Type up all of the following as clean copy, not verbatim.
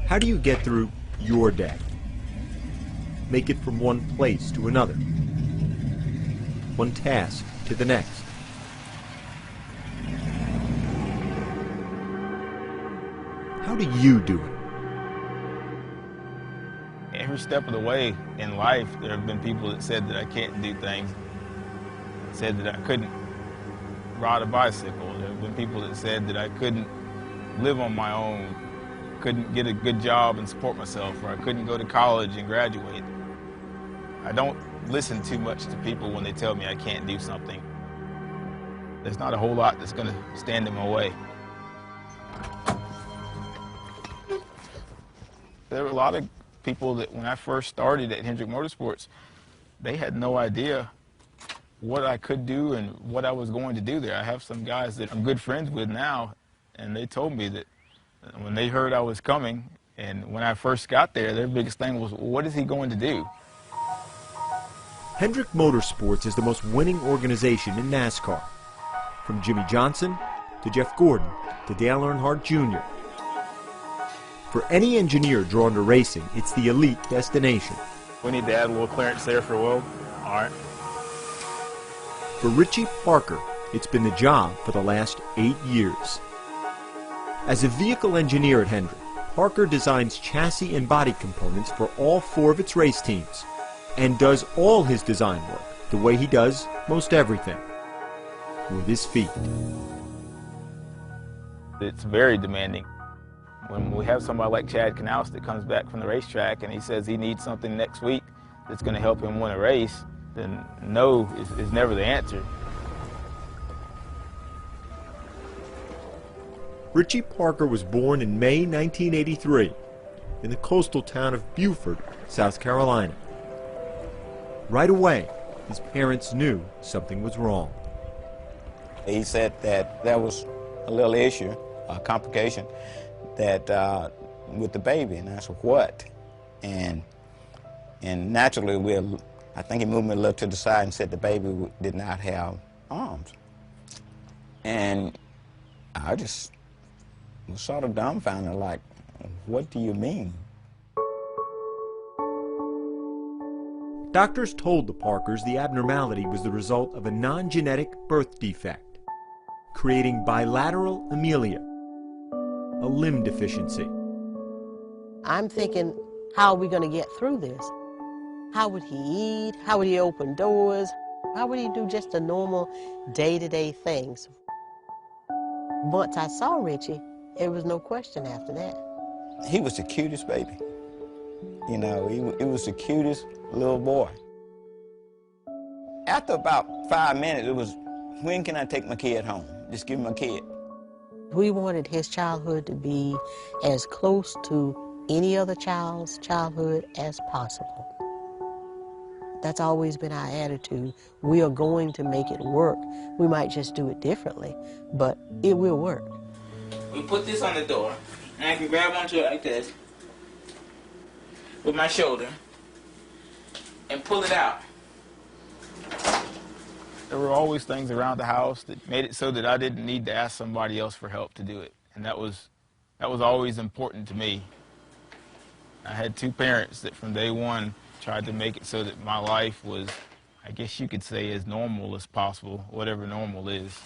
How do you get through your day? Make it from one place to another, one task to the next. How do you do it? Every step of the way in life, there have been people that said that I can't do things, said that I couldn't ride a bicycle. There have been people that said that I couldn't live on my own, couldn't get a good job and support myself, or I couldn't go to college and graduate. I don't listen too much to people when they tell me I can't do something. There's not a whole lot that's going to stand in my way. There were a lot of people that when I first started at Hendrick Motorsports, they had no idea what I could do and what I was going to do there. I have some guys that I'm good friends with now, and they told me that when they heard I was coming, and when I first got there, their biggest thing was, what is he going to do? Hendrick Motorsports is the most winning organization in NASCAR. From Jimmy Johnson to Jeff Gordon to Dale Earnhardt Jr. For any engineer drawn to racing, it's the elite destination. We need to add a little clearance there for Will. All right. For Richie Parker, it's been the job for the last 8 years. As a vehicle engineer at Hendrick, Parker designs chassis and body components for all 4 of its race teams and does all his design work the way he does most everything, with his feet. It's very demanding. When we have somebody like Chad Knaus that comes back from the racetrack and he says he needs something next week that's going to help him win a race, then no is never the answer. Richie Parker was born in May 1983 in the coastal town of Beaufort, South Carolina. Right away, his parents knew something was wrong. He said that there was a little issue, a complication, that with the baby, and I said, what? And naturally, I think he moved me a little to the side and said the baby did not have arms. And I just was sort of dumbfounded, like, what do you mean? Doctors told the Parkers the abnormality was the result of a non-genetic birth defect, creating bilateral amelia, a limb deficiency. I'm thinking, how are we going to get through this? How would he eat? How would he open doors? How would he do just the normal day-to-day things? Once I saw Richie, there was no question after that. He was the cutest baby. You know, he was the cutest little boy. After about 5 minutes, it was, when can I take my kid home? Just give him a kid. We wanted his childhood to be as close to any other child's childhood as possible. That's always been our attitude. We are going to make it work. We might just do it differently, but it will work. We put this on the door, and I can grab onto it like this with my shoulder and pull it out. There were always things around the house that made it so that I didn't need to ask somebody else for help to do it. And that was always important to me. I had 2 parents that from day one tried to make it so that my life was, I guess you could say, as normal as possible, whatever normal is.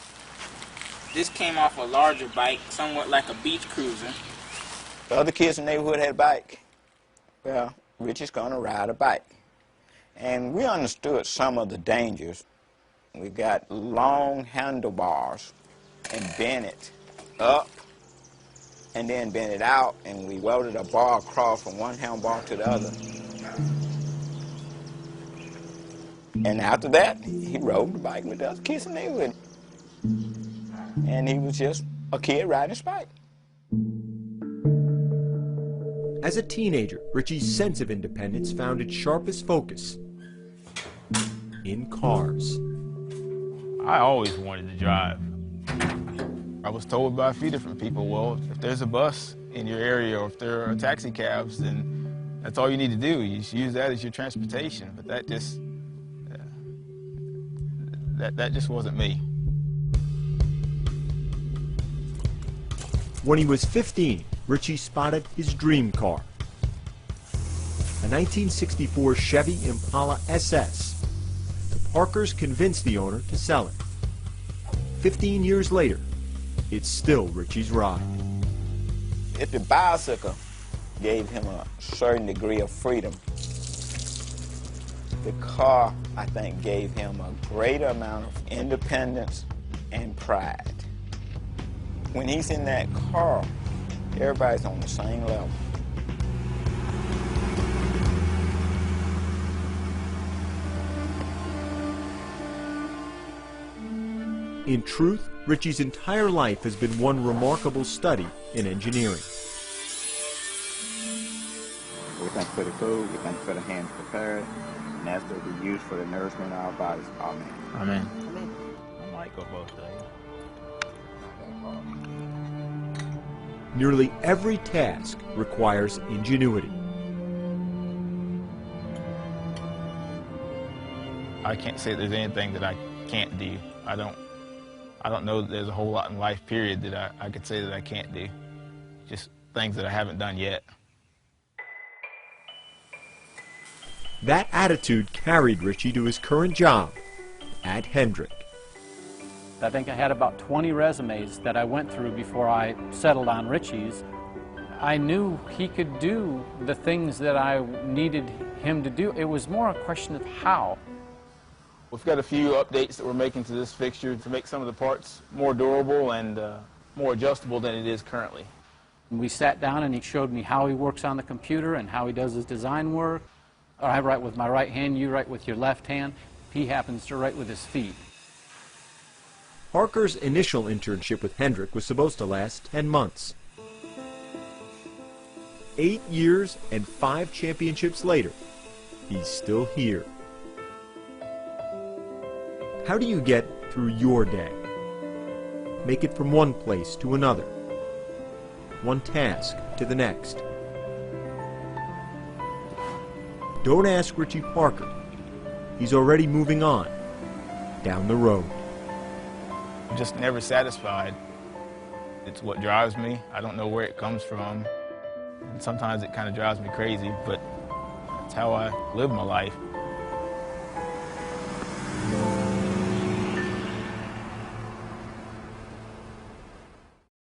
This came off a larger bike, somewhat like a beach cruiser. The other kids in the neighborhood had a bike. Well, Richie's gonna ride a bike. And we understood some of the dangers. We got long handlebars and bent it up and then bent it out, and we welded a bar across from one handlebar to the other. And after that, he rode the bike with the other kids in the neighborhood. And he was just a kid riding his bike. As a teenager, Richie's sense of independence found its sharpest focus in cars. I always wanted to drive. I was told by a few different people, well, if there's a bus in your area or if there are taxi cabs, then that's all you need to do. You just use that as your transportation. But that just, that just wasn't me. When he was 15, Richie spotted his dream car, a 1964 Chevy Impala SS. The Parkers convinced the owner to sell it. 15 years later, it's still Richie's ride. If the bicycle gave him a certain degree of freedom, the car, I think, gave him a greater amount of independence and pride. When he's in that car, everybody's on the same level. In truth, Richie's entire life has been one remarkable study in engineering. We thank you for the food, we thank you for the hands prepared, and as they'll be used for the nourishment of our bodies. Amen. Amen. Amen. I might go both days. Nearly every task requires ingenuity. I can't say there's anything that I can't do. I don't know that there's a whole lot in life, period, that I could say that I can't do. Just things that I haven't done yet. That attitude carried Richie to his current job at Hendrick. I think I had about 20 resumes that I went through before I settled on Richie's. I knew he could do the things that I needed him to do. It was more a question of how. We've got a few updates that we're making to this fixture to make some of the parts more durable and more adjustable than it is currently. We sat down and he showed me how he works on the computer and how he does his design work. I write with my right hand, you write with your left hand. He happens to write with his feet. Parker's initial internship with Hendrick was supposed to last 10 months. 8 years and 5 championships later, he's still here. How do you get through your day? Make it from one place to another, one task to the next. Don't ask Richie Parker. He's already moving on, down the road. I'm just never satisfied. It's what drives me. I don't know where it comes from. And sometimes it kind of drives me crazy, but that's how I live my life.